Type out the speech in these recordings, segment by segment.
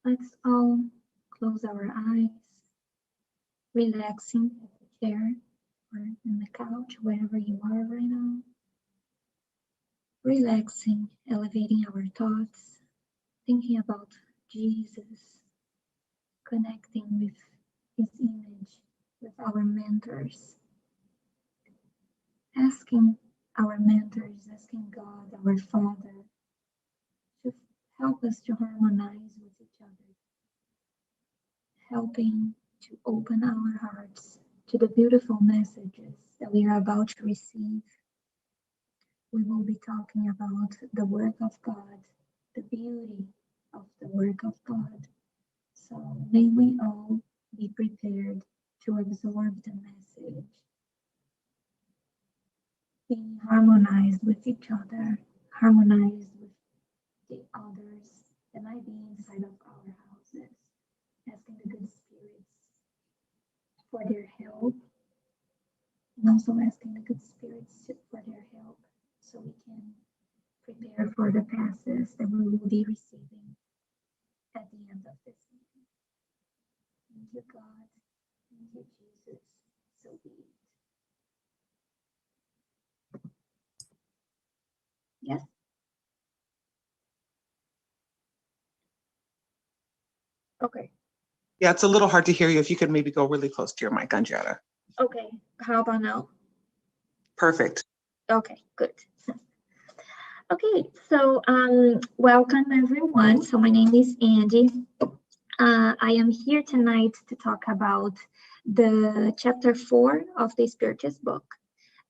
Let's all close our eyes, relaxing at the chair or in the couch, wherever you are right now. Relaxing, elevating our thoughts, thinking about Jesus, connecting with his image, with our mentors, asking our mentors, asking God, our Father, to help us to harmonize with each other, helping to open our hearts to the beautiful messages that we are about to receive. We will be talking about the work of God, the beauty of the work of God. So may we all be prepared to absorb the message, being harmonized with each other, harmonized with the others that might be inside of our houses, asking the good spirits for their help, and also asking the good spirits for their help so we can prepare for the passes that we will be receiving at the end of this meeting. Thank you, God. Thank you, Jesus. So be it. Yes? Okay. Yeah, it's a little hard to hear you. If you could maybe go really close to your mic, Andrea. Okay. How about now? Perfect. Okay, good. Okay, so welcome everyone. So my name is Andy. I am here tonight to talk about the chapter 4 of the Spiritist book.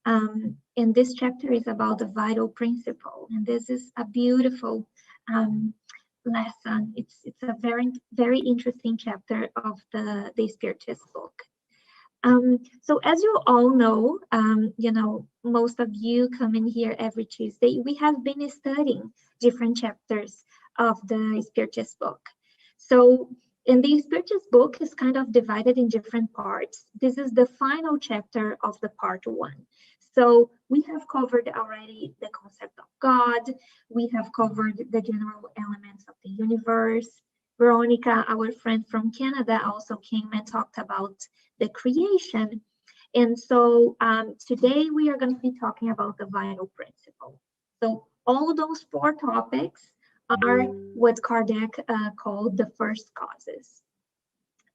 And this chapter is about the vital principle. And this is a beautiful lesson. It's a very, very interesting chapter of the Spiritist book. So as you all know, most of you come in here every Tuesday. We have been studying different chapters of the Spiritist book. So in the Spiritist book is kind of divided in different parts. This is the final chapter of the part 1. So we have covered already the concept of God. We have covered the general elements of the universe. Veronica, our friend from Canada, also came and talked about the creation. And so today we are going to be talking about the vital principle. So all those 4 topics are what Kardec called the first causes.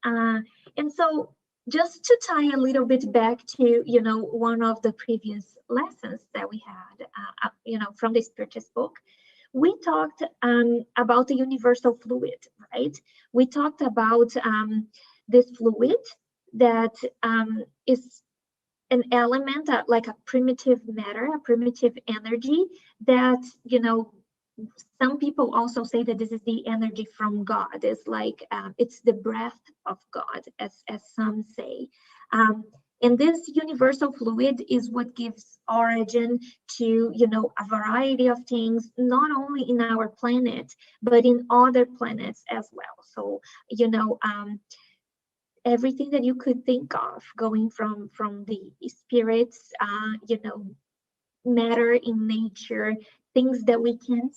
And so just to tie a little bit back to, one of the previous lessons that we had, from the Spiritist book, we talked about the universal fluid, right? We talked about this fluid that is an element, like a primitive matter, a primitive energy that, some people also say that this is the energy from God. It's like, it's the breath of God, as some say. And this universal fluid is what gives origin to, a variety of things, not only in our planet, but in other planets as well. So, everything that you could think of, going from the spirits, matter in nature, things that we can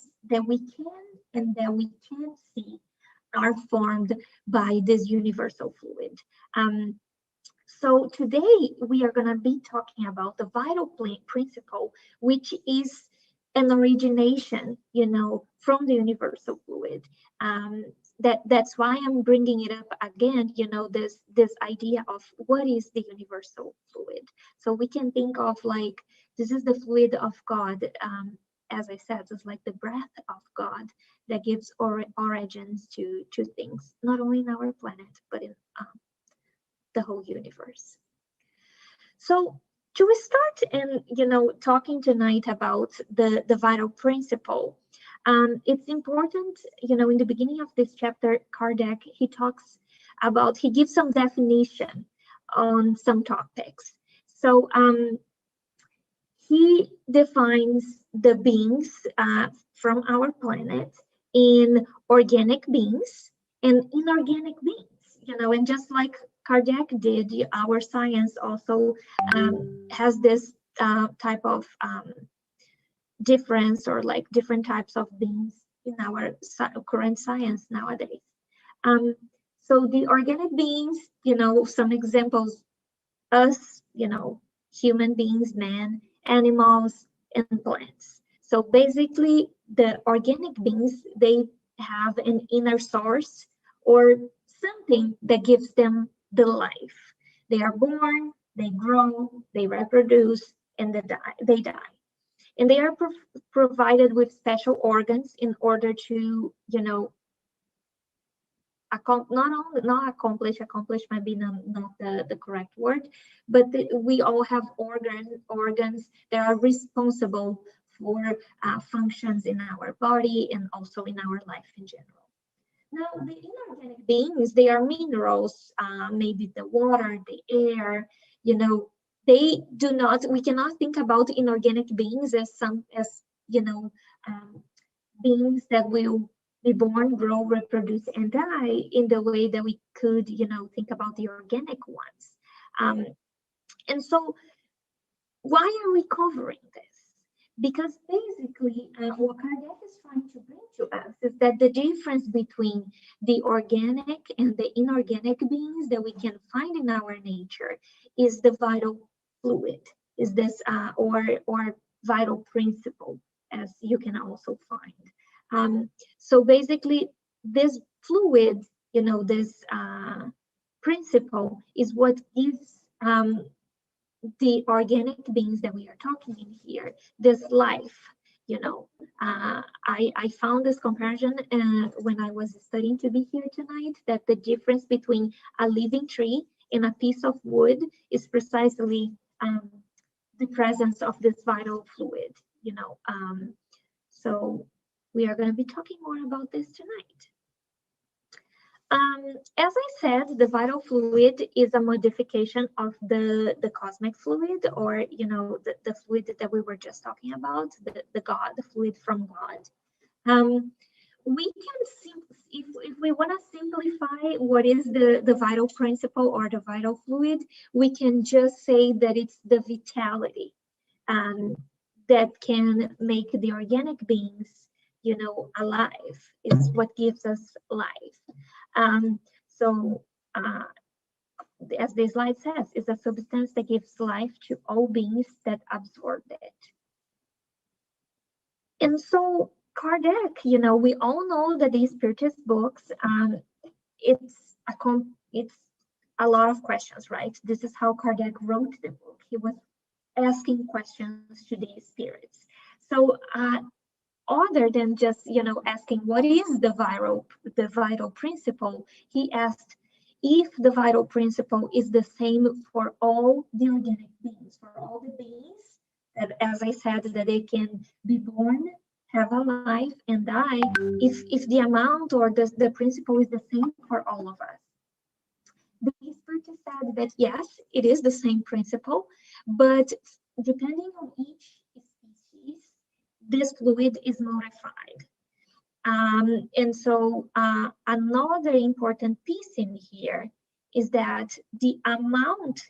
and that we can't see, are formed by this universal fluid. So today we are going to be talking about the vital principle, which is an origination, from the universal fluid. That's why I'm bringing it up again, this idea of what is the universal fluid. So we can think of like, this is the fluid of God. As I said, it's like the breath of God that gives origins to things, not only in our planet, but in the whole universe. So to start and, talking tonight about the vital principle, it's important, in the beginning of this chapter, Kardec, he gives some definition on some topics. So he defines the beings from our planet in organic beings and inorganic beings, and just like Kardec did, our science also has this type of difference, or like different types of beings in our current science nowadays. So the organic beings, some examples, us, human beings, man, animals, and plants. So basically, the organic beings, they have an inner source or something that gives them the life. They are born, they grow, they reproduce, and they die. And they are provided with special organs in order to, not accomplish might be not the correct word, but we all have organs that are responsible for functions in our body and also in our life in general. Now, the inorganic beings, they are minerals, maybe the water, the air, they do not, we cannot think about inorganic beings as beings that will be born, grow, reproduce, and die in the way that we could, think about the organic ones. And so, why are we covering this? Because basically, what Kardec is trying to bring to us is that the difference between the organic and the inorganic beings that we can find in our nature is the vital fluid, is this or vital principle, as you can also find. So basically, this fluid, this principle is what gives the organic beings that we are talking in here this life. I found this comparison when I was studying to be here tonight, that the difference between a living tree and a piece of wood is precisely the presence of this vital fluid. So we are going to be talking more about this tonight. As I said, the vital fluid is a modification of the cosmic fluid, or the fluid that we were just talking about, the fluid from God. We can if we want to simplify what is the vital principle or the vital fluid, we can just say that it's the vitality that can make the organic beings, alive. It's what gives us life. So as the slide says, it's a substance that gives life to all beings that absorb it. And so Kardec, we all know that these spiritist books, it's a lot of questions, right? This is how Kardec wrote the book. He was asking questions to these spirits. So other than just asking what is the vital principle, he asked if the vital principle is the same for all the organic beings, for all the beings that, as I said, that they can be born, have a life, and die, if the amount or the principle is the same for all of us. The expert said that yes, it is the same principle, but depending on each species, this fluid is modified. And so another important piece in here is that the amount,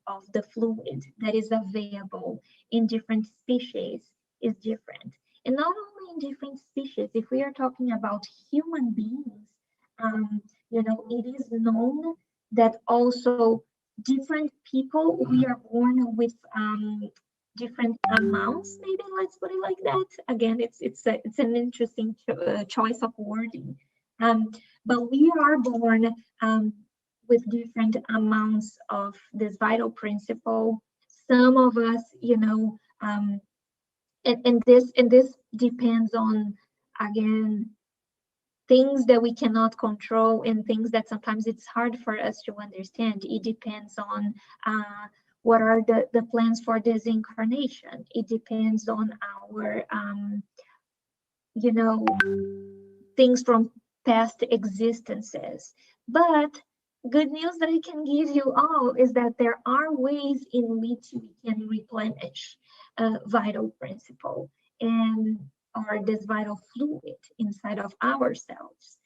of the fluid that is available in different species is different. And not only in different species, if we are talking about human beings, it is known that also different people, we are born with different amounts, maybe, let's put it like that. Again, it's an interesting choice of wording, but we are born with different amounts of this vital principle. Some of us, and this depends on, again, things that we cannot control and things that sometimes it's hard for us to understand. It depends on what are the plans for this incarnation. It depends on our, things from past existences. But good news that I can give you all is that there are ways in which we can replenish vital principle and or this vital fluid inside of ourselves.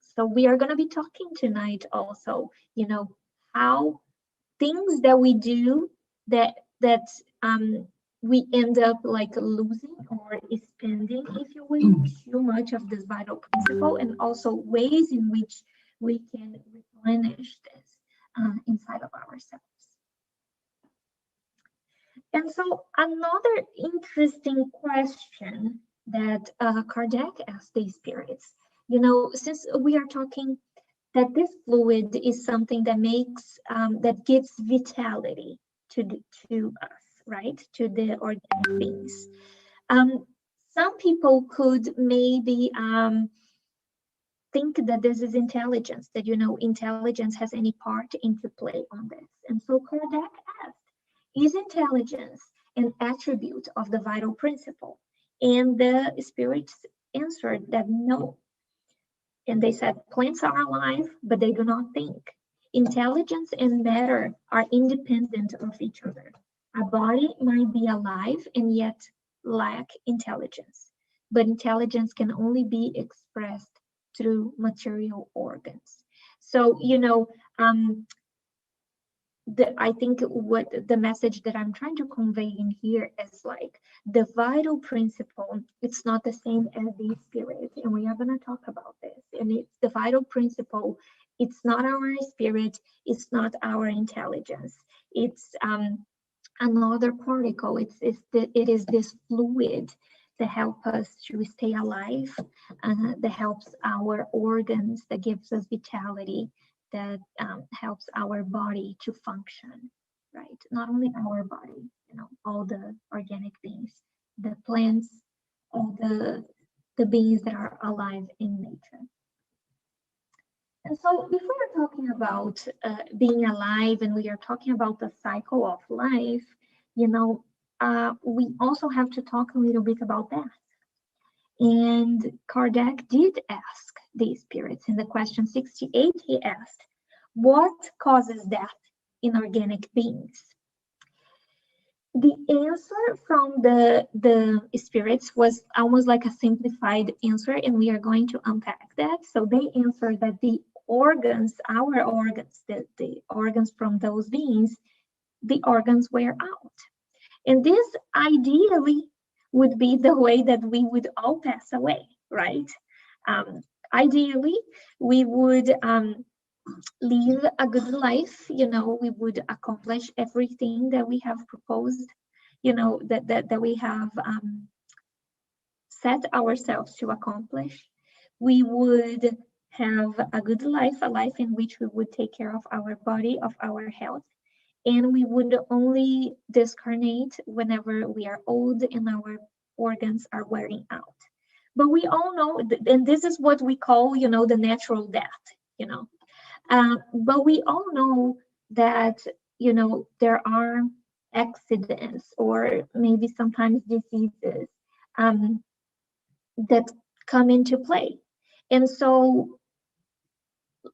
So we are going to be talking tonight also, how things that we do that we end up like losing or spending, if you will, too much of this vital principle, and also ways in which we can replenish this inside of ourselves. And so another interesting question that Kardec asked these spirits, since we are talking that this fluid is something that makes, that gives vitality to us, right? To the organic beings. Some people could maybe think that this is intelligence, that, intelligence has any part into play on this. And so Kardec asked, is intelligence an attribute of the vital principle? And the spirits answered that no. And they said, plants are alive, but they do not think. Intelligence and matter are independent of each other. A body might be alive and yet lack intelligence, but intelligence can only be expressed through material organs. So, I think what the message that I'm trying to convey in here is like the vital principle, it's not the same as the spirit. And we are going to talk about this. And it's the vital principle. It's not our spirit. It's not our intelligence. It's another particle. It is this fluid that helps us to stay alive, that helps our organs, that gives us vitality, that helps our body to function, right? Not only our body, all the organic beings, the plants, all the beings that are alive in nature. And so if we are talking about being alive and we are talking about the cycle of life, we also have to talk a little bit about that. And Kardec did ask these spirits in the question 68, he asked, what causes death in organic beings? The answer from the spirits was almost like a simplified answer, and we are going to unpack that. So they answered that the organs, our organs, the organs from those beings, the organs wear out. And this ideally would be the way that we would all pass away, right? Ideally, we would live a good life, we would accomplish everything that we have proposed, that we have set ourselves to accomplish. We would have a good life, a life in which we would take care of our body, of our health, and we would only discarnate whenever we are old and our organs are wearing out. But we all know, and this is what we call, the natural death, but we all know that, there are accidents or maybe sometimes diseases that come into play. And so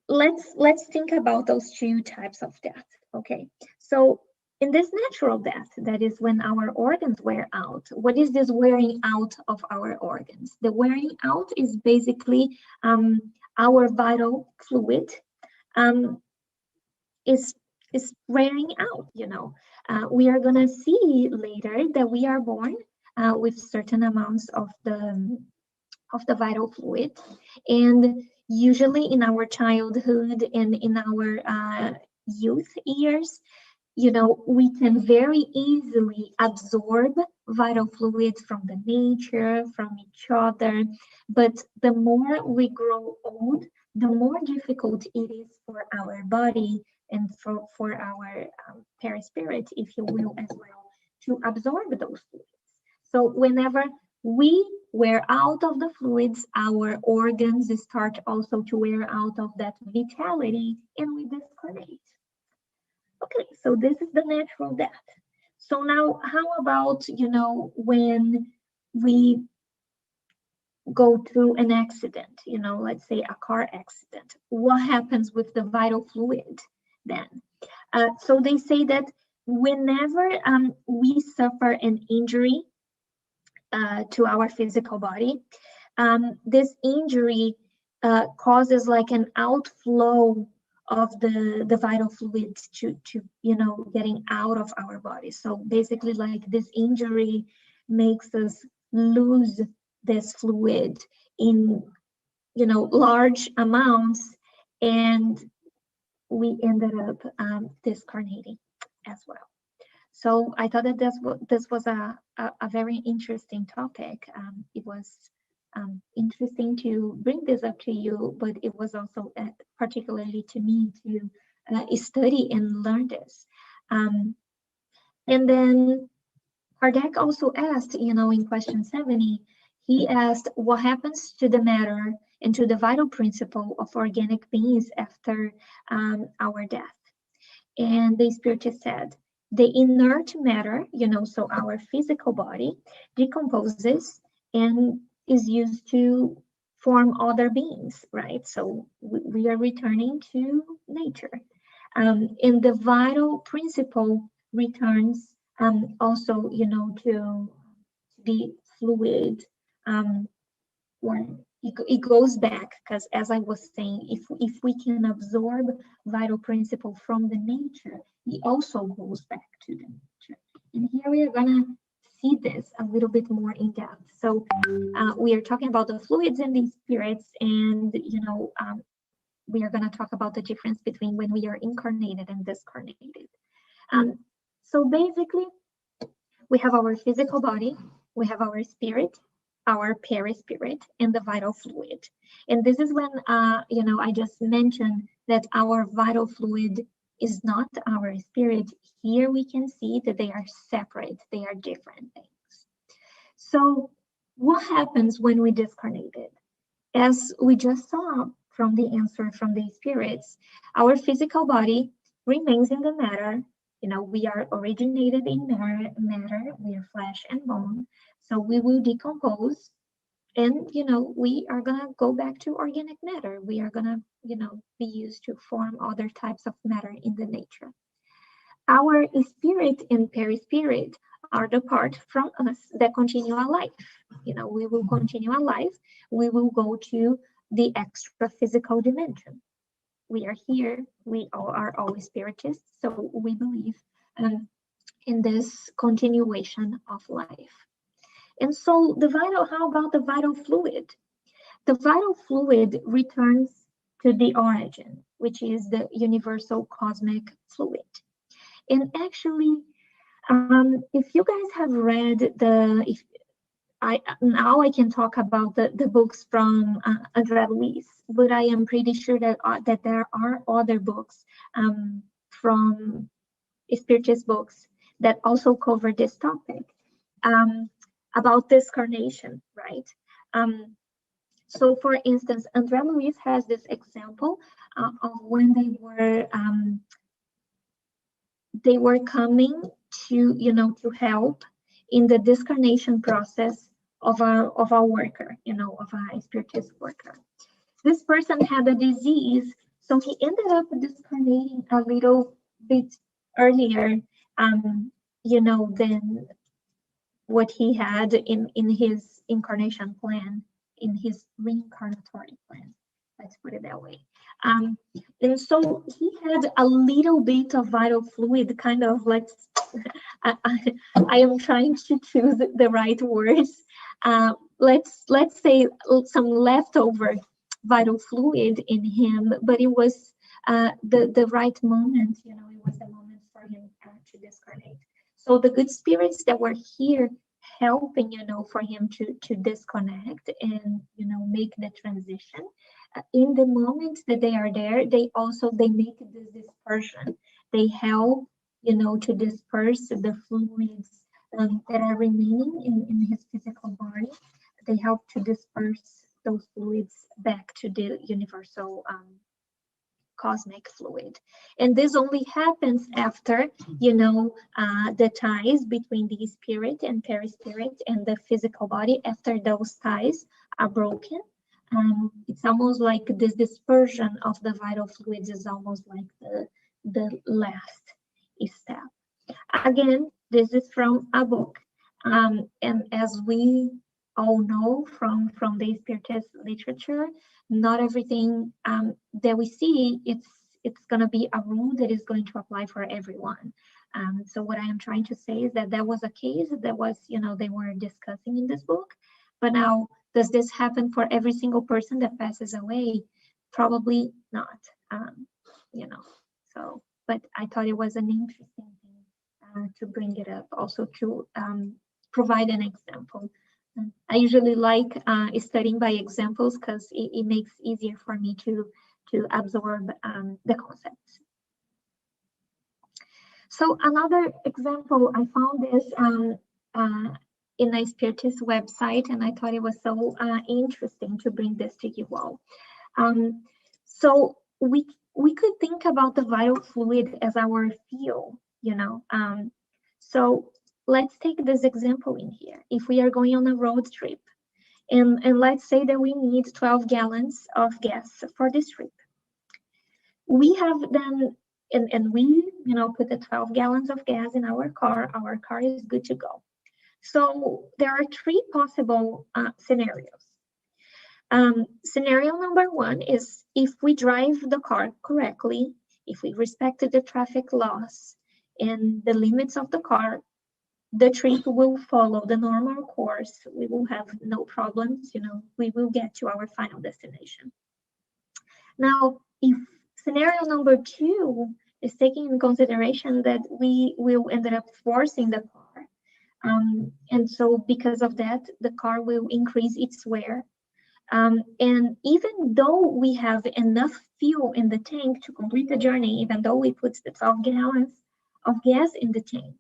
let's think about those two types of death. Okay, so in this natural death, that is when our organs wear out, what is this wearing out of our organs? The wearing out is basically our vital fluid is wearing out. We are gonna see later that we are born with certain amounts of the vital fluid, and usually in our childhood and in our youth years, we can very easily absorb vital fluids from the nature, from each other. But the more we grow old, the more difficult it is for our body and for our perispirit, if you will, as well, to absorb those fluids. So whenever we wear out of the fluids, our organs start also to wear out of that vitality, and we discarnate. Okay, so this is the natural death. So now, how about, when we go through an accident, let's say a car accident, what happens with the vital fluid then? So they say that whenever we suffer an injury to our physical body, this injury causes like an outflow of the vital fluids to getting out of our body. So basically, like, this injury makes us lose this fluid in large amounts, and we ended up discarnating as well. So I thought that this was a very interesting topic. It was interesting to bring this up to you, but it was also particularly to me to study and learn this. And then Kardec also asked, in question 70, he asked, what happens to the matter and to the vital principle of organic beings after our death? And the spiritist said, the inert matter, so our physical body, decomposes and is used to form other beings, right? So we are returning to nature. And the vital principle returns also, to the fluid, or it goes back, because as I was saying, if we can absorb vital principle from the nature, it also goes back to the nature. And here we are gonna see this a little bit more in depth. So we are talking about the fluids and the spirits, and we are gonna talk about the difference between when we are incarnated and discarnated. So basically, we have our physical body, we have our spirit, our perispirit, and the vital fluid. And this is when, I just mentioned that our vital fluid is not our spirit. Here we can see that they are separate, they are different things. So what happens when we discarnated? As we just saw from the answer from the spirits, our physical body remains in the matter. We are originated in matter, we are flesh and bone. So we will decompose, and we are gonna go back to organic matter. We are gonna be used to form other types of matter in the nature. Our spirit and perispirit are the part from us that continue our life. We will continue our life. We will go to the extra physical dimension. We are here. We all are always spiritists, so we believe in this continuation of life. And so how about the vital fluid? The vital fluid returns to the origin, which is the universal cosmic fluid. And actually, if you guys have read now I can talk about the books from André Luiz, but I am pretty sure that there are other books from Spiritist books that also cover this topic about discarnation, right? So, for instance, André Luiz has this example of when they were coming to help in the discarnation process of a worker, of a spiritist worker. This person had a disease, so he ended up discarnating a little bit earlier, than what he had in his incarnation plan, in his reincarnatory plan. Let's put it that way. And so he had a little bit of vital fluid, kind of like, I am trying to choose the right words. Let's say some leftover vital fluid in him, but it was the right moment, it was the moment for him to discarnate. So the good spirits that were here helping, for him to disconnect and, make the transition. In the moment that they are there, they make this dispersion. They help, to disperse the fluids that are remaining in his physical body. They help to disperse those fluids back to the universal cosmic fluid. And this only happens after, the ties between the spirit and perispirit and the physical body, after those ties are broken. It's almost like this dispersion of the vital fluids is almost like the last step. Again, this is from a book. And as we all know from the Spiritist literature, not everything that we see, it's going to be a rule that is going to apply for everyone. So what I am trying to say is that that was a case that was, they were discussing in this book. But now, does this happen for every single person that passes away? Probably not. So, but I thought it was an interesting thing to bring it up, also to provide an example. I usually like studying by examples because it makes it easier for me to absorb the concepts. So another example, I found this in a Spiritist website, and I thought it was so interesting to bring this to you all. So we could think about the vital fluid as our fuel, so let's take this example in here. If we are going on a road trip, and let's say that we need 12 gallons of gas for this trip. We have then, and we, put the 12 gallons of gas in our car is good to go. So there are three possible scenarios. Scenario number one is if we drive the car correctly, if we respect the traffic laws and the limits of the car, the trip will follow the normal course. We will have no problems, we will get to our final destination. Now, if scenario number two is taking in consideration that we will end up forcing the car, and so because of that, the car will increase its wear. And even though we have enough fuel in the tank to complete the journey, even though we put the 12 gallons of gas in the tank,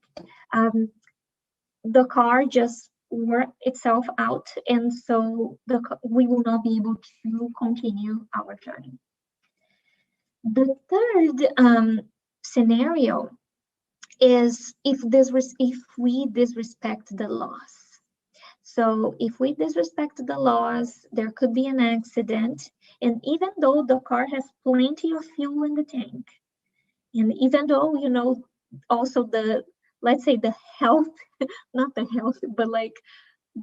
the car just wore itself out, and so we will not be able to continue our journey. The third scenario is if we disrespect the laws. So if we disrespect the laws, there could be an accident, and even though the car has plenty of fuel in the tank, and even though also let's say the health, not the health, but like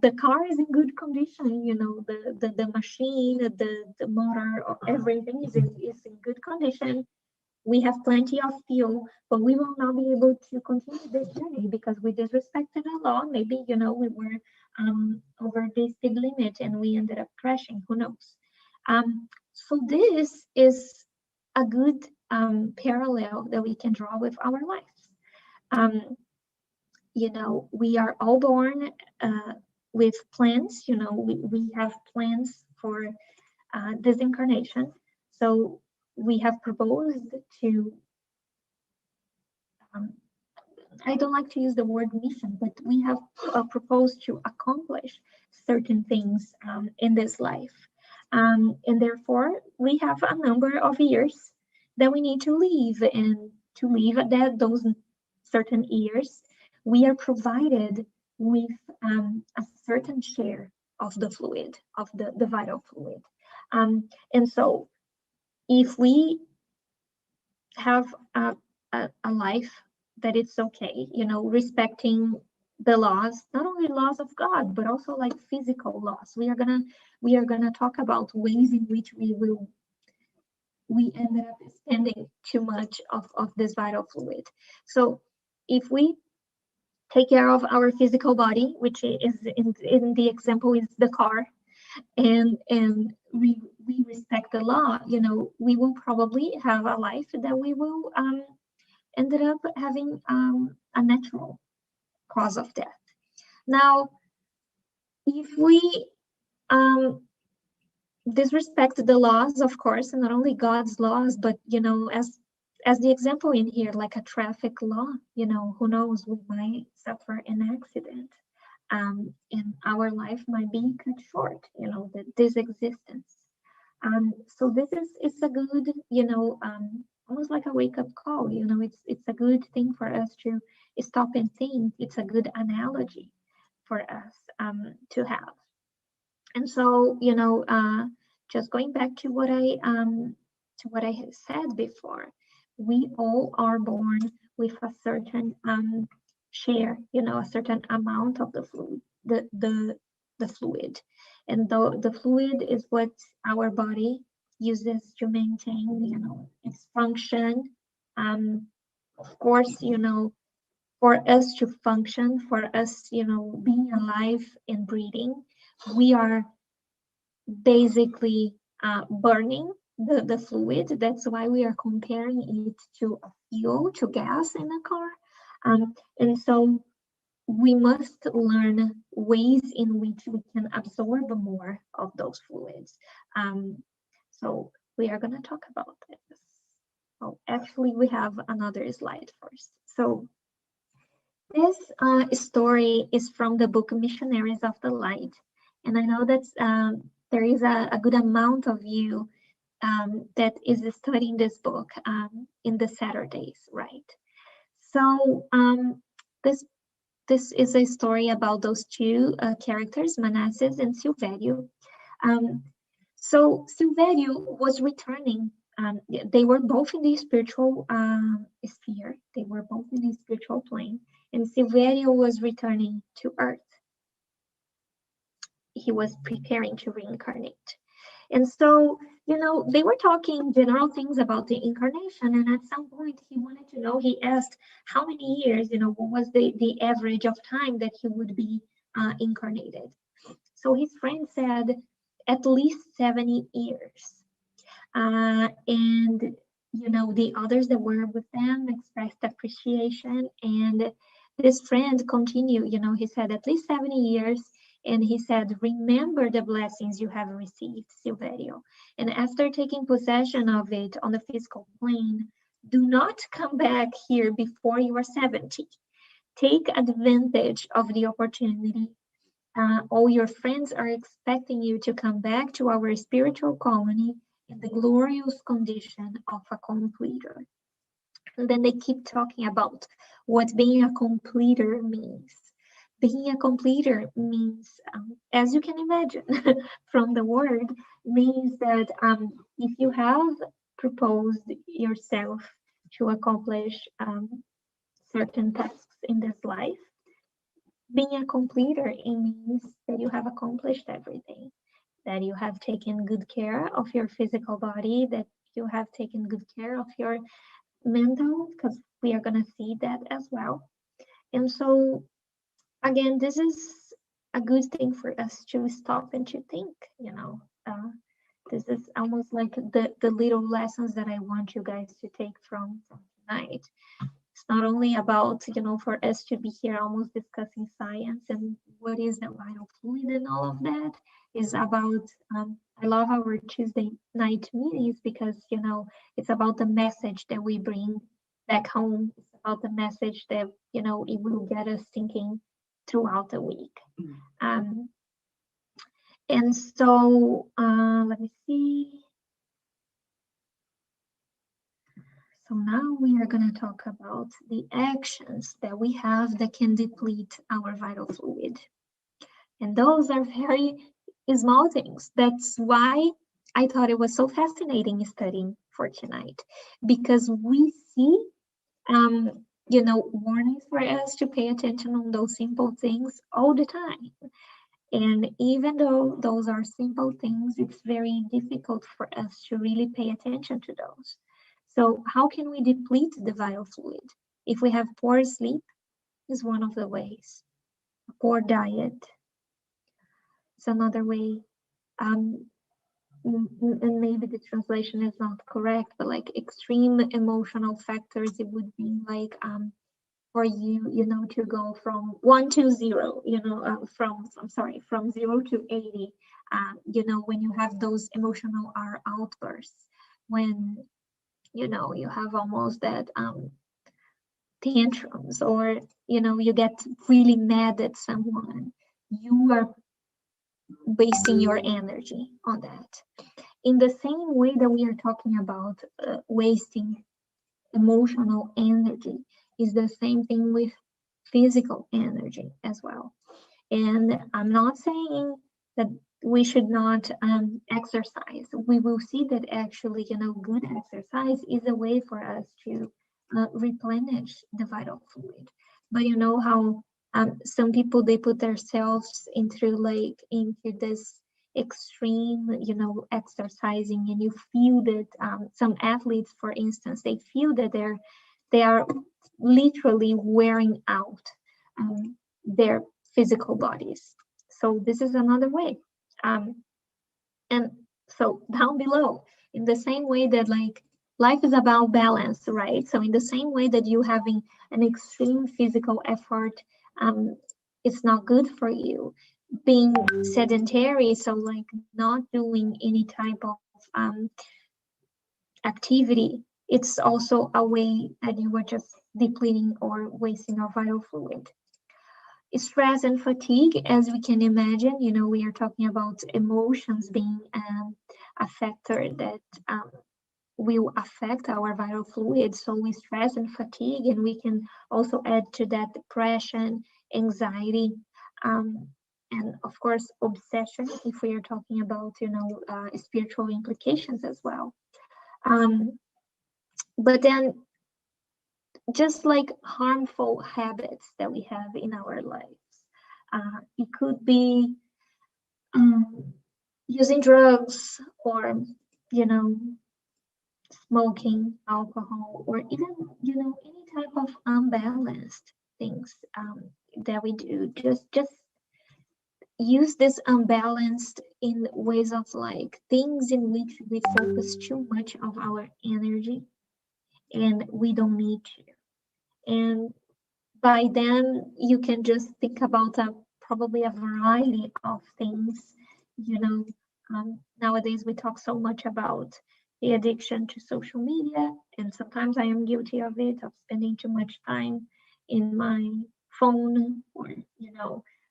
the car is in good condition, the machine, the motor, everything is in good condition. We have plenty of fuel, but we will not be able to continue this journey because we disrespected the law. Maybe, we were over the speed limit and we ended up crashing, who knows? So this is a good parallel that we can draw with our lives. We are all born with plans, we have plans for this incarnation. So we have proposed to, I don't like to use the word mission, but we have proposed to accomplish certain things in this life. And therefore, we have a number of years that we need to live, and to live those certain years, we are provided with a certain share of the fluid, of the vital fluid. And so if we have a life that it's okay, respecting the laws, not only laws of God, but also like physical laws. We are gonna talk about ways in which we ended up spending too much of this vital fluid. So if we take care of our physical body, which is in the example is the car, and we respect the law, we will probably have a life that we will ended up having a natural cause of death. Now, if we disrespect the laws, of course, and not only God's laws, but as the example in here, like a traffic law, who knows, we might suffer an accident, and our life might be cut short, this existence. So it's a good, almost like a wake-up call. It's a good thing for us to stop and think. It's a good analogy for us to have. And so, just going back to what I had said before, we all are born with a certain share, a certain amount of the fluid, the fluid, and the fluid is what our body uses to maintain, you know, its function. Of course, you know, for us to function, for us, you know, being alive and breathing, we are basically burning the fluid. That's why we are comparing it to a fuel, to gas in a car. And so we must learn ways in which we can absorb more of those fluids. So we are going to talk about this. Oh, actually, we have another slide first. So this story is from the book Missionaries of the Light. And I know that there is a good amount of you that is studying this book in the Saturdays, right? So this is a story about those two characters, Manasses and Silvério. So Silvério was returning. They were both in the spiritual sphere. They were both in the spiritual plane. And Silvério was returning to Earth. He was preparing to reincarnate. And so, you know, they were talking general things about the incarnation. And at some point, he wanted to know, he asked how many years, you know, what was the average of time that he would be incarnated. So his friend said, at least 70 years. And, you know, the others that were with them expressed appreciation. And this friend continued, you know, he said, at least 70 years. And he said, remember the blessings you have received, Silvério. And after taking possession of it on the physical plane, do not come back here before you are 70. Take advantage of the opportunity. All your friends are expecting you to come back to our spiritual colony in the glorious condition of a completer. And then they keep talking about what being a completer means. Being a completer means, as you can imagine from the word, means that if you have proposed yourself to accomplish certain tasks in this life, being a completer, it means that you have accomplished everything, that you have taken good care of your physical body, that you have taken good care of your mental, because we are going to see that as well. And so, again, this is a good thing for us to stop and to think, you know. This is almost like the little lessons that I want you guys to take from tonight. It's not only about, you know, for us to be here almost discussing science and what is the vital fluid and all of that. Is about, I love our Tuesday night meetings because, you know, it's about the message that we bring back home. It's about the message that, you know, it will get us thinking throughout the week. And so, let me see. So now we are going to talk about the actions that we have that can deplete our vital fluid. And those are very small things. That's why I thought it was so fascinating studying for tonight, because we see, you know, warnings for us to pay attention on those simple things all the time. And even though those are simple things, it's very difficult for us to really pay attention to those. So how can we deplete the vital fluid? If we have poor sleep, is one of the ways. Poor diet is another way. And maybe the translation is not correct, but like extreme emotional factors, it would be like for you, you know, to go from 1 to 0, you know, from 0 to 80, you know, when you have those emotional outbursts, when, you know, you have almost that tantrums, or, you know, you get really mad at someone, you are wasting your energy on that. In the same way that we are talking about wasting emotional energy, is the same thing with physical energy as well. And I'm not saying that we should not exercise. We will see that actually, you know, good exercise is a way for us to replenish the vital fluid. But you know how some people, they put themselves into this extreme, exercising, and you feel that some athletes, for instance, they feel that they are literally wearing out their physical bodies. So this is another way. And so down below, in the same way that like life is about balance, right? So in the same way that you having an extreme physical effort, it's not good for you. Being sedentary, so like not doing any type of activity, it's also a way that you are just depleting or wasting your vital fluid. Stress and fatigue, as we can imagine, we are talking about emotions being a factor that will affect our vital fluid. So we stress and fatigue, and we can also add to that depression, anxiety, and of course obsession, if we are talking about spiritual implications as well. But then just like harmful habits that we have in our lives. It could be using drugs, or, smoking, alcohol, or even, any type of unbalanced things that we do. Just use this unbalanced in ways of like things in which we focus too much of our energy and we don't need to. And by then you can just think about probably a variety of things. Nowadays we talk so much about the addiction to social media, and sometimes I am guilty of it, of spending too much time in my phone, or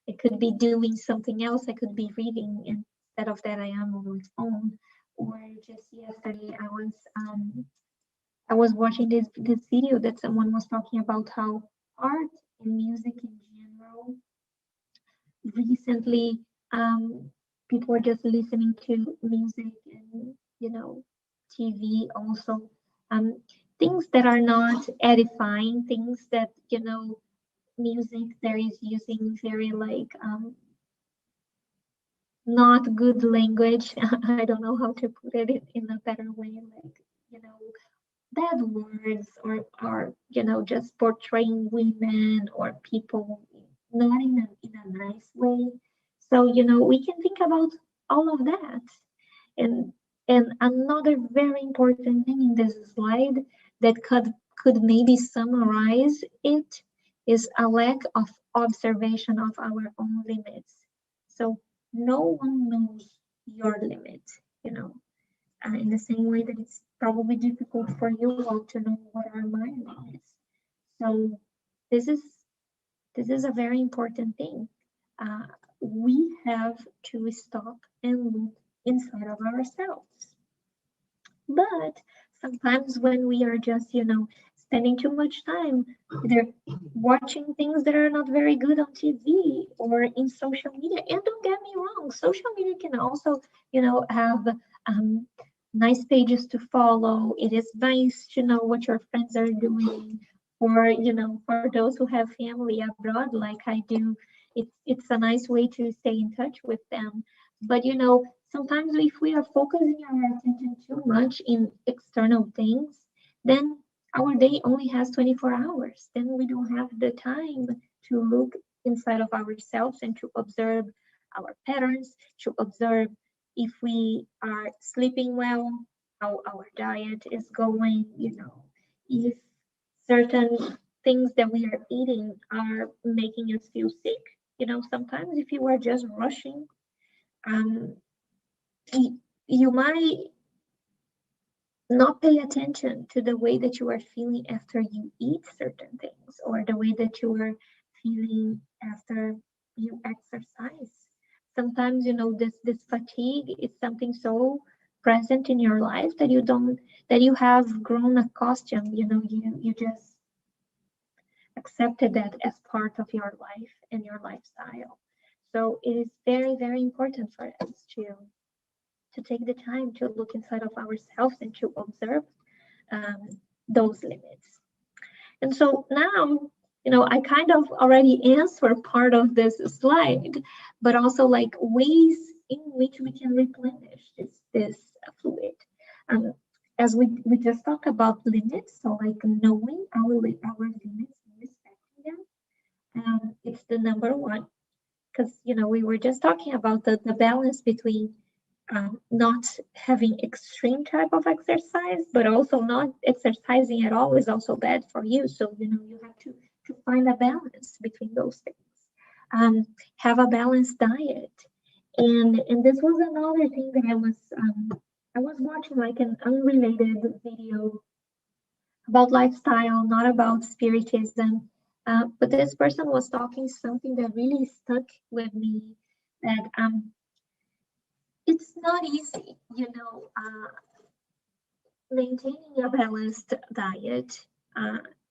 I could be doing something else. I could be reading, instead of that I am on my phone. Or just yesterday I was watching this video that someone was talking about how art and music in general, recently people are just listening to music and TV also, things that are not edifying, things that music there is using very like not good language. I don't know how to put it in a better way, like bad words, or just portraying women or people not in a nice way. So we can think about all of that. And another very important thing in this slide that could maybe summarize it is a lack of observation of our own limits. So no one knows your limit, in the same way that it's probably difficult for you all to know what are my limits. So this is a very important thing. We have to stop and look inside of ourselves. But sometimes when we are just, spending too much time either watching things that are not very good on TV or in social media, and don't get me wrong, social media can also, have nice pages to follow. It is nice to know what your friends are doing, or for those who have family abroad like I do, it's a nice way to stay in touch with them. But sometimes if we are focusing our attention too much in external things, then our day only has 24 hours. Then we don't have the time to look inside of ourselves and to observe our patterns, to observe if we are sleeping well, how our diet is going, if certain things that we are eating are making us feel sick. Sometimes if you are just rushing, you might not pay attention to the way that you are feeling after you eat certain things, or the way that you are feeling after you exercise. Sometimes this fatigue is something so present in your life that you have grown accustomed. You just accepted that as part of your life and your lifestyle. So it is very, very important for us to take the time to look inside of ourselves and to observe those limits. And so now, I kind of already answered part of this slide, but also like ways in which we can replenish this fluid. As we just talked about limits, so like knowing our limits and respecting them, it's the number one. Because we were just talking about the balance between not having extreme type of exercise, but also not exercising at all is also bad for you. So you have to find a balance between those things. Have a balanced diet, and this was another thing that I was watching like an unrelated video about lifestyle, not about spiritism. But this person was talking something that really stuck with me, that it's not easy, maintaining a balanced diet,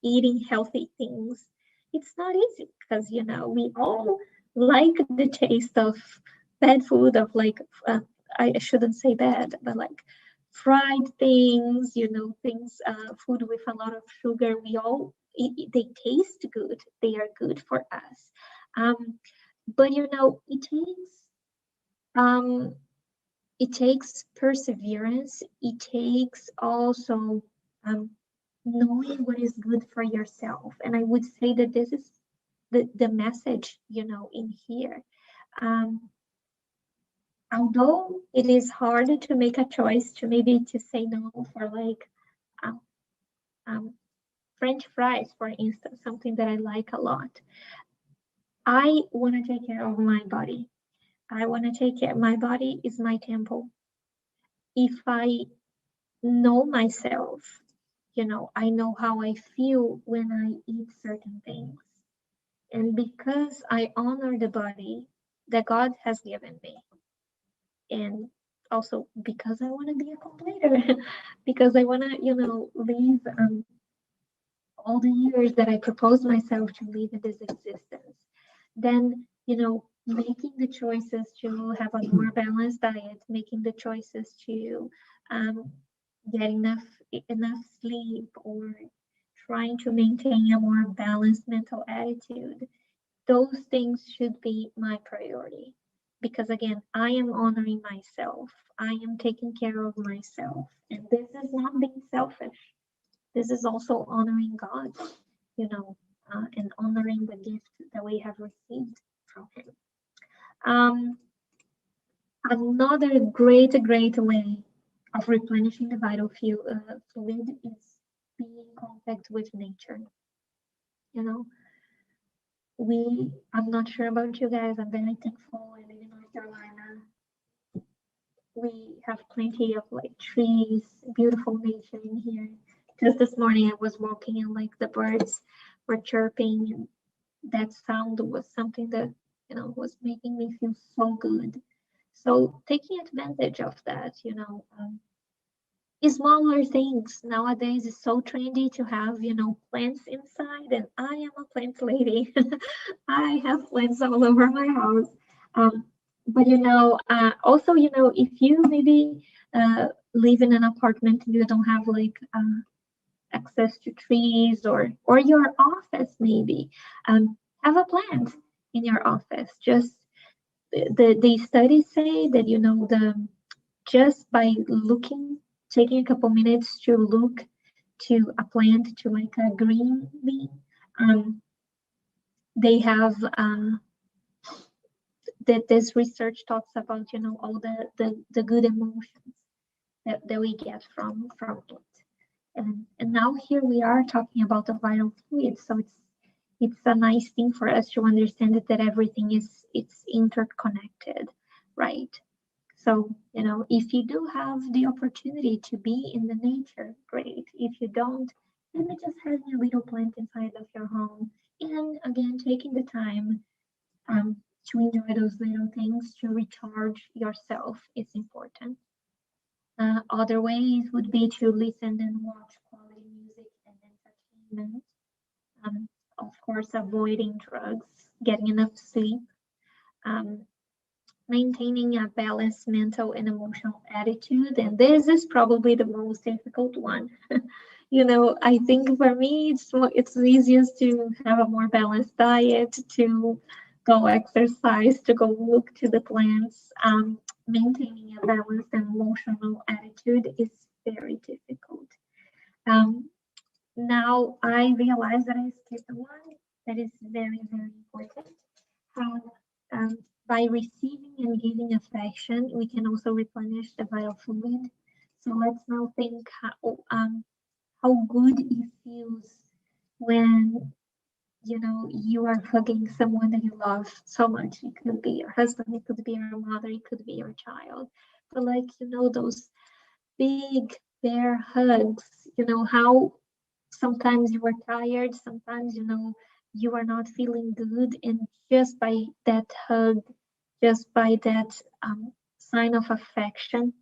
eating healthy things. It's not easy because, we all like the taste of bad food, of like, I shouldn't say bad, but like fried things, things, food with a lot of sugar. We all, they taste good. They are good for us. But, um, it takes perseverance. It takes also knowing what is good for yourself. And I would say that this is the message, in here. Although it is hard to make a choice to maybe to say no for like French fries, for instance, something that I like a lot. I want to take care of my body. I want to take care. My body is my temple. If I know myself, I know how I feel when I eat certain things. And because I honor the body that God has given me, and also because I want to be a completer, because I want to, live all the years that I proposed myself to live in this existence, then, making the choices to have a more balanced diet, making the choices to get enough sleep, or trying to maintain a more balanced mental attitude, those things should be my priority. Because again, I am honoring myself. I am taking care of myself. And this is not being selfish. This is also honoring God, and honoring the gift that we have received from Him. Another great way of replenishing the vital fluid is being in contact with nature. I'm not sure about you guys, I'm very thankful I live in North Carolina. We have plenty of like trees, beautiful nature in here. Just this morning I was walking and like the birds were chirping, and that sound was something that, was making me feel so good. So taking advantage of that, smaller things. Nowadays it's so trendy to have, plants inside, and I am a plant lady. I have plants all over my house. But also, if you maybe live in an apartment and you don't have like access to trees, or your office maybe, have a plant in your office. Just the studies say that, just by taking a couple minutes to look to a plant, to like a green leaf, they have that this research talks about, all the good emotions that we get from it. And now here we are talking about the vital fluid. So it's a nice thing for us to understand that everything it's interconnected, right? So, if you do have the opportunity to be in the nature, great. If you don't, maybe just having a little plant inside of your home. And again, taking the time to enjoy those little things, to recharge yourself is important. Other ways would be to listen and watch quality music and entertainment. Of course, avoiding drugs, getting enough sleep, maintaining a balanced mental and emotional attitude. And this is probably the most difficult one. I think for me, it's easiest to have a more balanced diet, to go exercise, to go look to the plants. maintaining a balanced emotional attitude is very difficult. Now I realize that I skipped one that is very, very important. How by receiving and giving affection, we can also replenish the vital fluid. So let's now think how good it feels when you are hugging someone that you love so much. It could be your husband, it could be your mother, it could be your child. But those big bear hugs, how sometimes you are tired, sometimes you are not feeling good, and just by that hug, just by that sign of affection,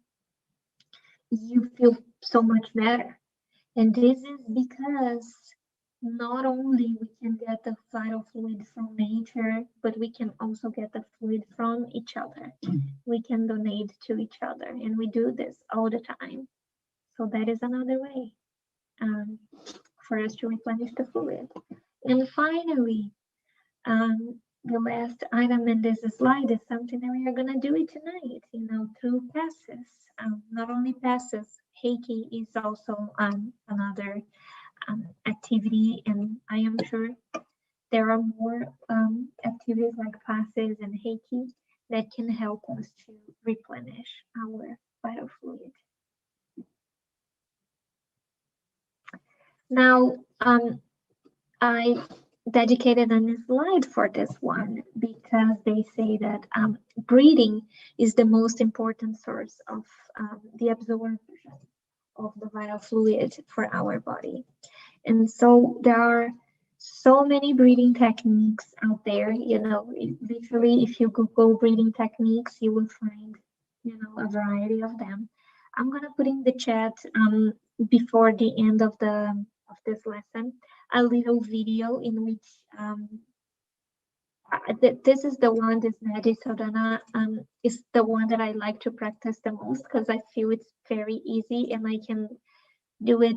you feel so much better. And this is because not only we can get the vital fluid from nature, but we can also get the fluid from each other. We can donate to each other, and we do this all the time. So that is another way for us to replenish the fluid. And finally, the last item in this slide is something that we are going to do it tonight, through passes. Not only passes, Reiki is also another activity, and I am sure there are more activities like passes and Reiki that can help us to replenish our vital fluid. Now, I dedicated a slide for this one because they say that breathing is the most important source of the absorption of the vital fluid for our body. And so there are so many breathing techniques out there. Literally, if you Google breathing techniques, you will find a variety of them. I'm gonna put in the chat before the end of this lesson a little video in which this is the one, this Nadi Sadhana is the one that I like to practice the most because I feel it's very easy and I can do it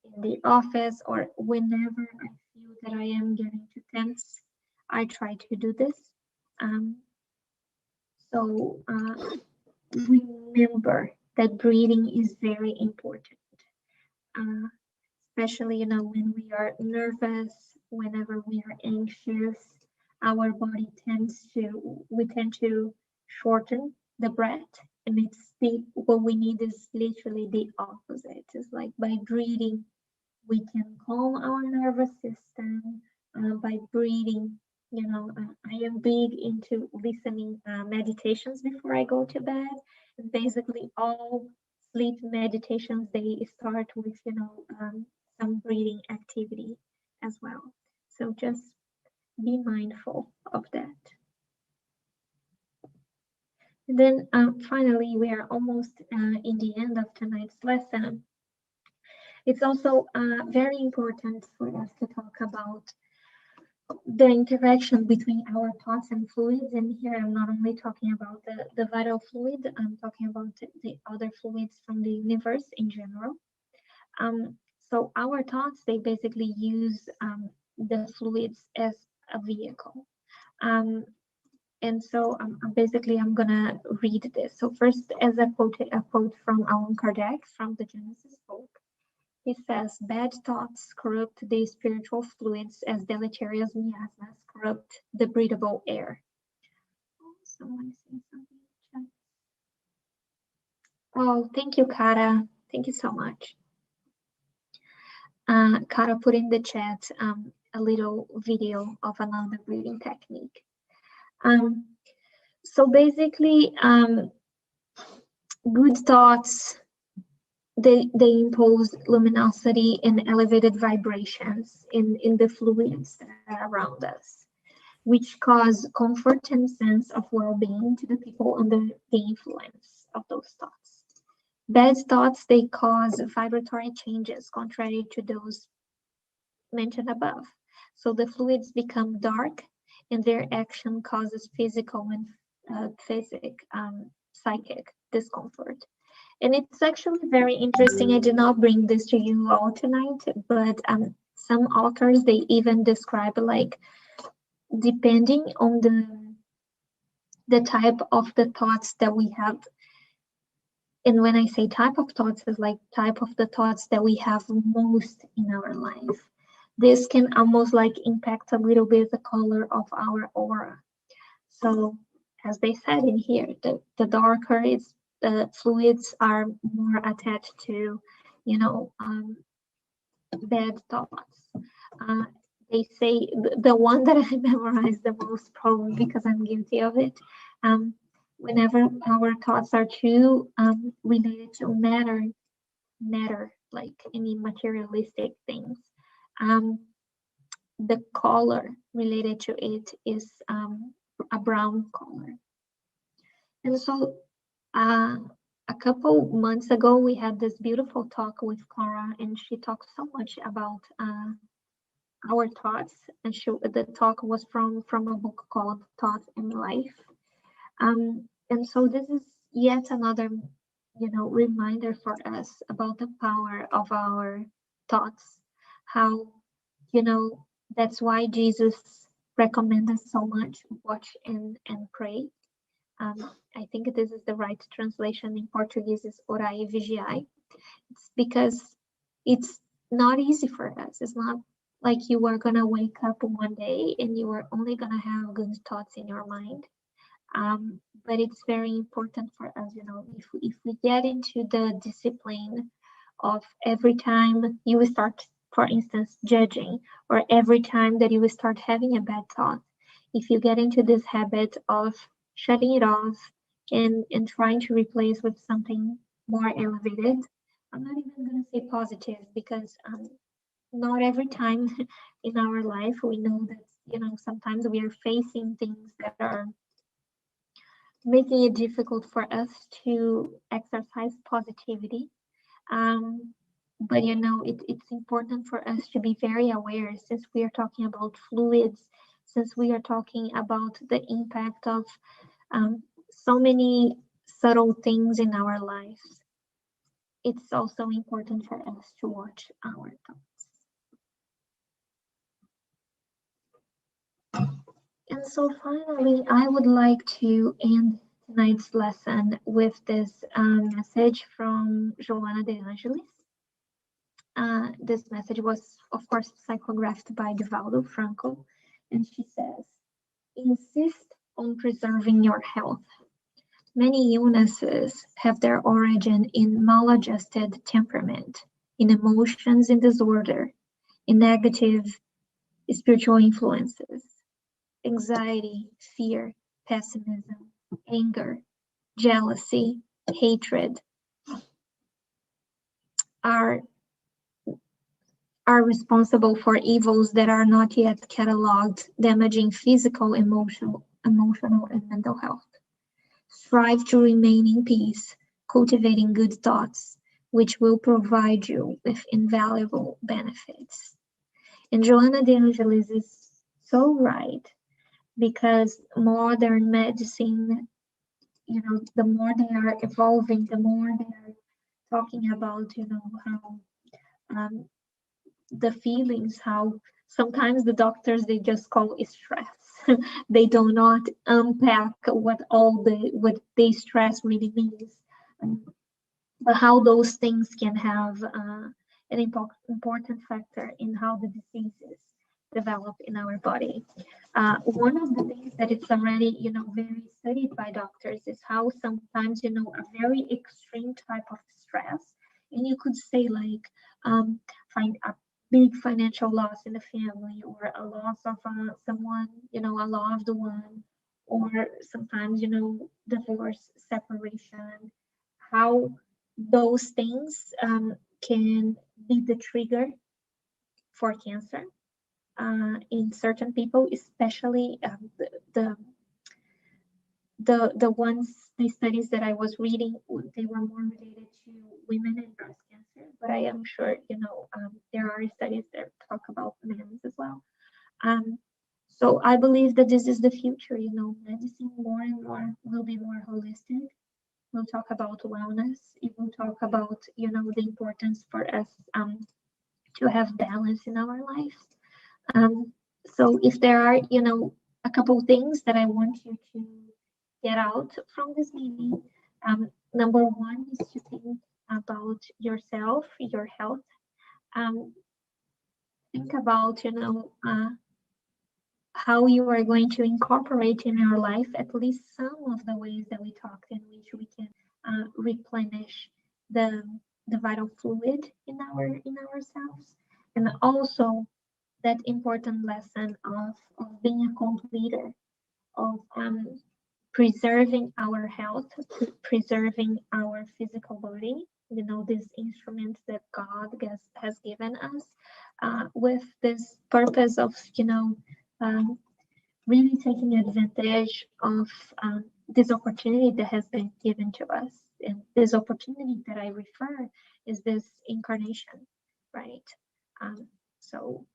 in the office or whenever I feel that I am getting too tense. I try to do this. So remember that breathing is very important. Especially, when we are nervous, whenever we are anxious, our body we tend to shorten the breath, and what we need is literally the opposite. It's like by breathing, we can calm our nervous system. By breathing, I am big into listening meditations before I go to bed, and basically all sleep meditations, they start with some breathing activity as well. So just be mindful of that. And then finally, we are almost in the end of tonight's lesson. It's also very important for us to talk about the interaction between our thoughts and fluids. And here I'm not only talking about the vital fluid, I'm talking about the other fluids from the universe in general. So our thoughts, they basically use the fluids as a vehicle. And so basically I'm gonna read this. So first, as a quote from Allan Kardec from the Genesis book. He says, bad thoughts corrupt the spiritual fluids as deleterious miasmas corrupt the breathable air. Oh, someone saying something. Oh, thank you, Kara. Thank you so much. Kara put in the chat a little video of another breathing technique. So basically, good thoughts, they impose luminosity and elevated vibrations in the fluids that are around us, which cause comfort and sense of well-being to the people under the influence of those thoughts. Bad thoughts, they cause vibratory changes contrary to those mentioned above. So the fluids become dark and their action causes physical and psychic discomfort. And it's actually very interesting. I did not bring this to you all tonight, but some authors, they even describe like depending on the type of the thoughts that we have. And when I say type of thoughts, it's like type of the thoughts that we have most in our life. This can almost like impact a little bit the color of our aura. So as they said in here, the darker it's, the fluids are more attached to, you know, bad thoughts. Uh, they say the one that I memorized the most, probably because I'm guilty of it. Whenever our thoughts are too related to matter, like any materialistic things, the color related to it is a brown color. And so a couple months ago, we had this beautiful talk with Clara, and she talked so much about our thoughts. And the talk was from a book called Thoughts in Life. And so this is yet another, you know, reminder for us about the power of our thoughts. How, you know, that's why Jesus recommended so much watch and pray. I think this is the right translation in Portuguese is orai e vigiai. It's because it's not easy for us. It's not like you are gonna wake up one day and you are only gonna have good thoughts in your mind. But it's very important for us, you know, if we get into the discipline of every time you will start, for instance, judging, or every time that you will start having a bad thought, if you get into this habit of shutting it off and trying to replace with something more elevated, I'm not even going to say positive, because not every time in our life we know that, you know, sometimes we are facing things that are making it difficult for us to exercise positivity. But you know, it's important for us to be very aware, since we are talking about fluids, since we are talking about the impact of so many subtle things in our lives. It's also important for us to watch our thoughts. And so finally, I would like to end tonight's lesson with this message from Joana de Angelis. This message was, of course, psychographed by Divaldo Franco, and she says, insist on preserving your health. Many illnesses have their origin in maladjusted temperament, in emotions in disorder, in negative spiritual influences. Anxiety, fear, pessimism, anger, jealousy, hatred are responsible for evils that are not yet cataloged, damaging physical, emotional, and mental health. Strive to remain in peace, cultivating good thoughts, which will provide you with invaluable benefits. And Joana de Angelis is so right, because modern medicine, you know, the more they are evolving, the more they are talking about, you know, how the feelings, how sometimes the doctors, they just call it stress. They do not unpack what they stress really means, but how those things can have an important factor in how the diseases develop in our body. One of the things that it's already, you know, very studied by doctors is how sometimes, you know, a very extreme type of stress, and you could say like find a big financial loss in the family, or a loss of someone, you know, a loved one, or sometimes, you know, divorce, separation, how those things can be the trigger for cancer in certain people, especially the ones, the studies that I was reading, they were more related to women and breast cancer, but I am sure, you know, there are studies that talk about men as well. So I believe that this is the future, you know, medicine more and more will be more holistic. We'll talk about wellness. It will talk about, you know, the importance for us to have balance in our lives. So if there are, you know, a couple things that I want you get out from this meeting, number one is to think about yourself, your health. Think about, how you are going to incorporate in your life at least some of the ways that we talked, in which we can replenish the vital fluid in ourselves, and also that important lesson of being a cult leader, of preserving our health, preserving our physical body, these instruments that God has given us, with this purpose of, really taking advantage of this opportunity that has been given to us. And this opportunity that I refer is this incarnation, right? So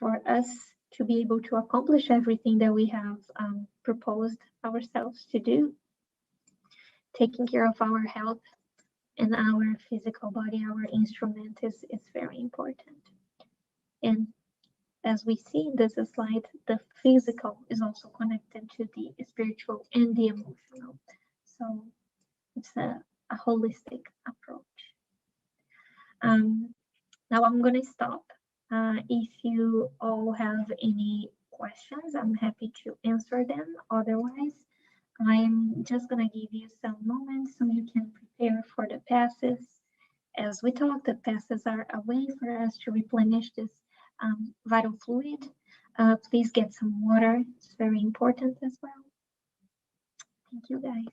for us to be able to accomplish everything that we have proposed ourselves to do, taking care of our health and our physical body, our instrument is very important. And as we see in this slide, the physical is also connected to the spiritual and the emotional. So it's a holistic approach. Now I'm going to stop. If you all have any questions, I'm happy to answer them. Otherwise, I'm just going to give you some moments so you can prepare for the passes. As we talked, the passes are a way for us to replenish this vital fluid. Please get some water. It's very important as well. Thank you, guys.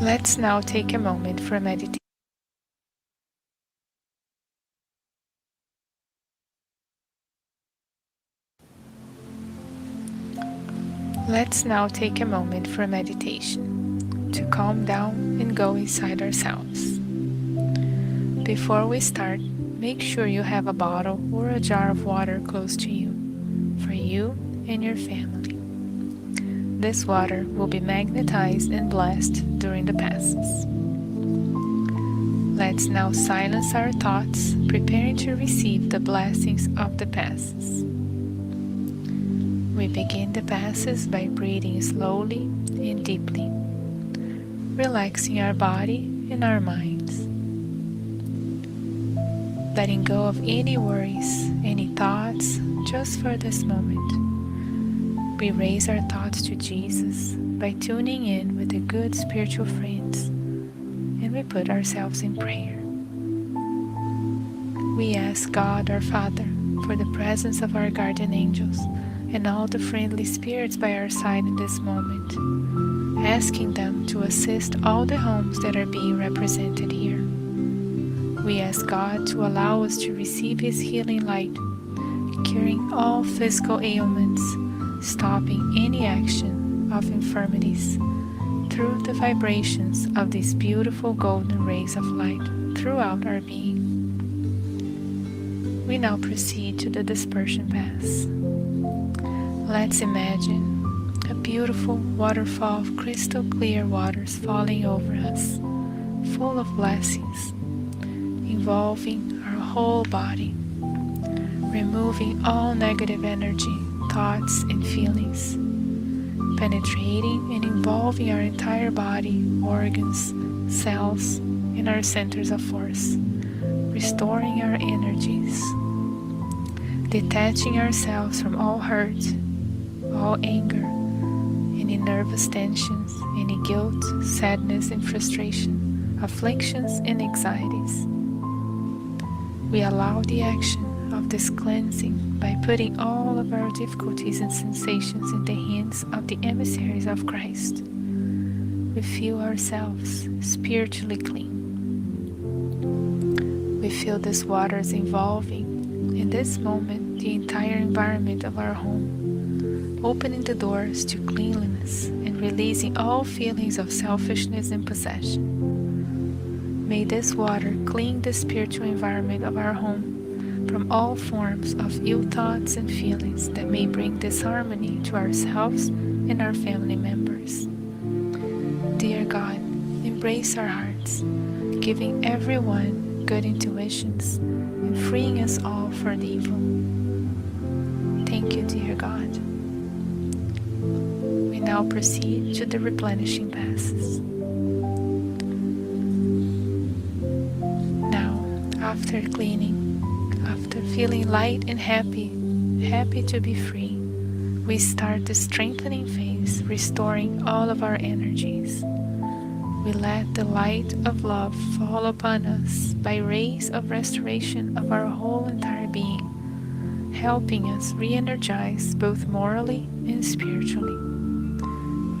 Let's now take a moment for meditation. Let's now take a moment for meditation, to calm down and go inside ourselves. Before we start, make sure you have a bottle or a jar of water close to you, for you and your family. This water will be magnetized and blessed during the passes. Let's now silence our thoughts, preparing to receive the blessings of the passes. We begin the passes by breathing slowly and deeply, relaxing our body and our minds. Letting go of any worries, any thoughts, just for this moment. We raise our thoughts to Jesus by tuning in with the good spiritual friends, and we put ourselves in prayer. We ask God, our Father, for the presence of our guardian angels and all the friendly spirits by our side in this moment, asking them to assist all the homes that are being represented here. We ask God to allow us to receive His healing light, curing all physical ailments, stopping any action of infirmities through the vibrations of these beautiful golden rays of light throughout our being. We now proceed to the dispersion pass. Let's imagine a beautiful waterfall of crystal clear waters falling over us, full of blessings, involving our whole body, removing all negative energy, thoughts, and feelings, penetrating and involving our entire body, organs, cells, and our centers of force, restoring our energies, detaching ourselves from all hurt, all anger, any nervous tensions, any guilt, sadness, and frustration, afflictions, and anxieties. We allow the action of this cleansing by putting all of our difficulties and sensations in the hands of the emissaries of Christ. We feel ourselves spiritually clean. We feel these waters involving, in this moment, the entire environment of our home, opening the doors to cleanliness and releasing all feelings of selfishness and possession. May this water clean the spiritual environment of our home from all forms of ill thoughts and feelings that may bring disharmony to ourselves and our family members. Dear God, embrace our hearts, giving everyone good intuitions and freeing us all from evil. Thank you, dear God. We now proceed to the replenishing passes. Now, after cleaning, after feeling light and happy to be free, we start the strengthening phase, restoring all of our energies. We let the light of love fall upon us by rays of restoration of our whole entire being, helping us re-energize both morally and spiritually.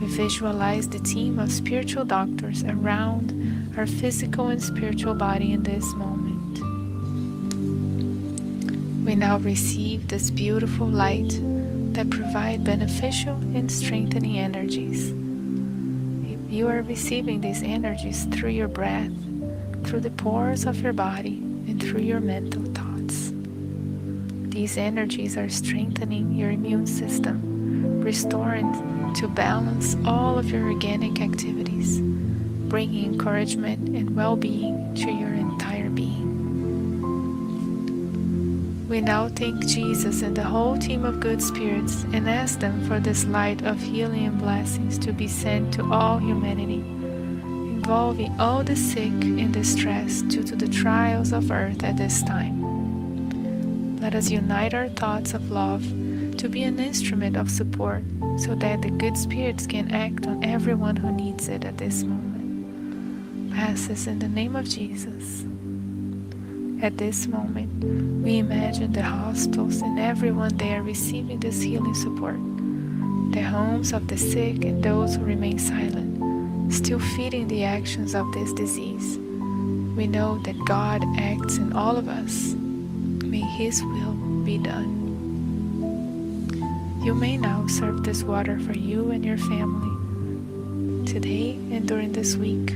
We visualize the team of spiritual doctors around our physical and spiritual body in this moment. We now receive this beautiful light that provide beneficial and strengthening energies. You are receiving these energies through your breath, through the pores of your body, and through your mental thoughts. These energies are strengthening your immune system, restoring to balance all of your organic activities, bringing encouragement and well-being to your entire being. We now thank Jesus and the whole team of good spirits and ask them for this light of healing and blessings to be sent to all humanity, involving all the sick and distressed due to the trials of earth at this time. Let us unite our thoughts of love to be an instrument of support so that the good spirits can act on everyone who needs it at this moment. Passes in the name of Jesus. At this moment, we imagine the hospitals and everyone there receiving this healing support, the homes of the sick and those who remain silent, still feeding the actions of this disease. We know that God acts in all of us. May His will be done. You may now serve this water for you and your family today and during this week,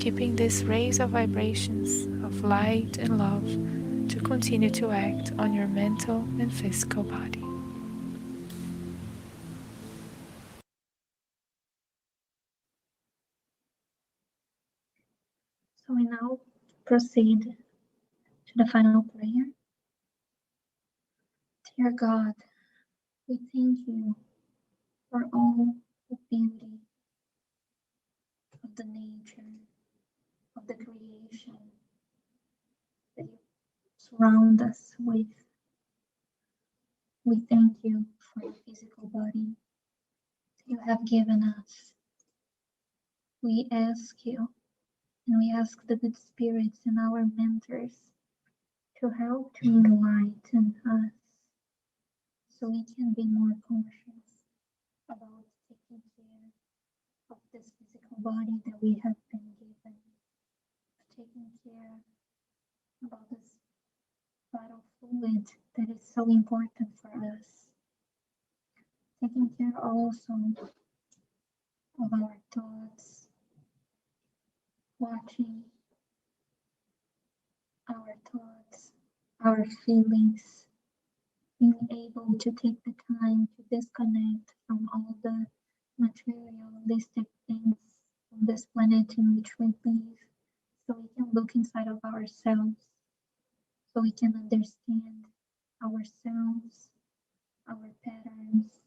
keeping these rays of vibrations of light and love to continue to act on your mental and physical body. So we now proceed to the final prayer. Dear God, we thank you for all the beauty of the nature, of the creation that you surround us with. We thank you for the physical body that you have given us. We ask you, and we ask the good spirits and our mentors to help to enlighten us so we can be more conscious about taking care of this physical body that we have been given, taking care about this vital fluid that is so important for us, taking care also of our thoughts, watching our thoughts, our feelings, being able to take the time to disconnect from all the materialistic things on this planet in which we live, so we can look inside of ourselves, so we can understand ourselves, our patterns,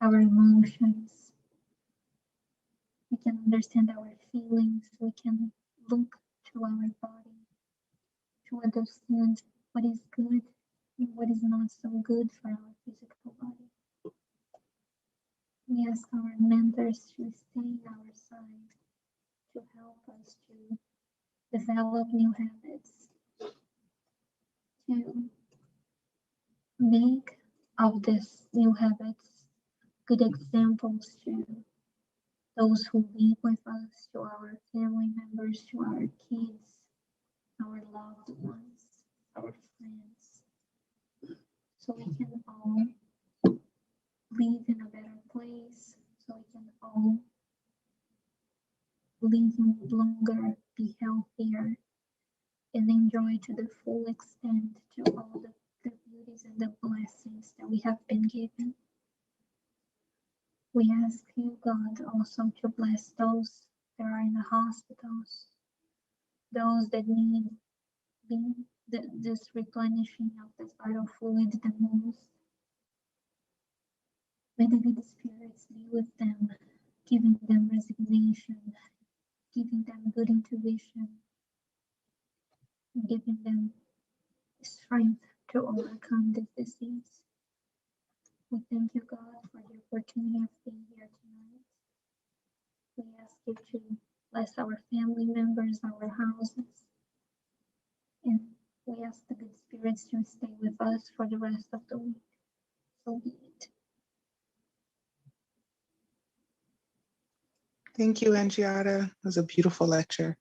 our emotions. We can understand our feelings. We can look to our body to understand what is good and what is not so good for our physical body. We ask our mentors to stay on our side, to help us to develop new habits, to make of these new habits good examples to those who live with us, to our family members, to our kids, our loved ones, our friends, so we can all live in a better place, so we can all live longer, be healthier, and enjoy to the full extent to all the beauties and the blessings that we have been given. We ask you, God, also to bless those that are in the hospitals, those that need this replenishing of this vital fluid the most. May the good spirits be with them, giving them resignation, giving them good intuition, giving them strength to overcome this disease. We thank you, God, for the opportunity of being here tonight. We ask you to bless our family members, our houses, and we ask the good spirits to stay with us for the rest of the week. So be it. Thank you, Angiata. It was a beautiful lecture.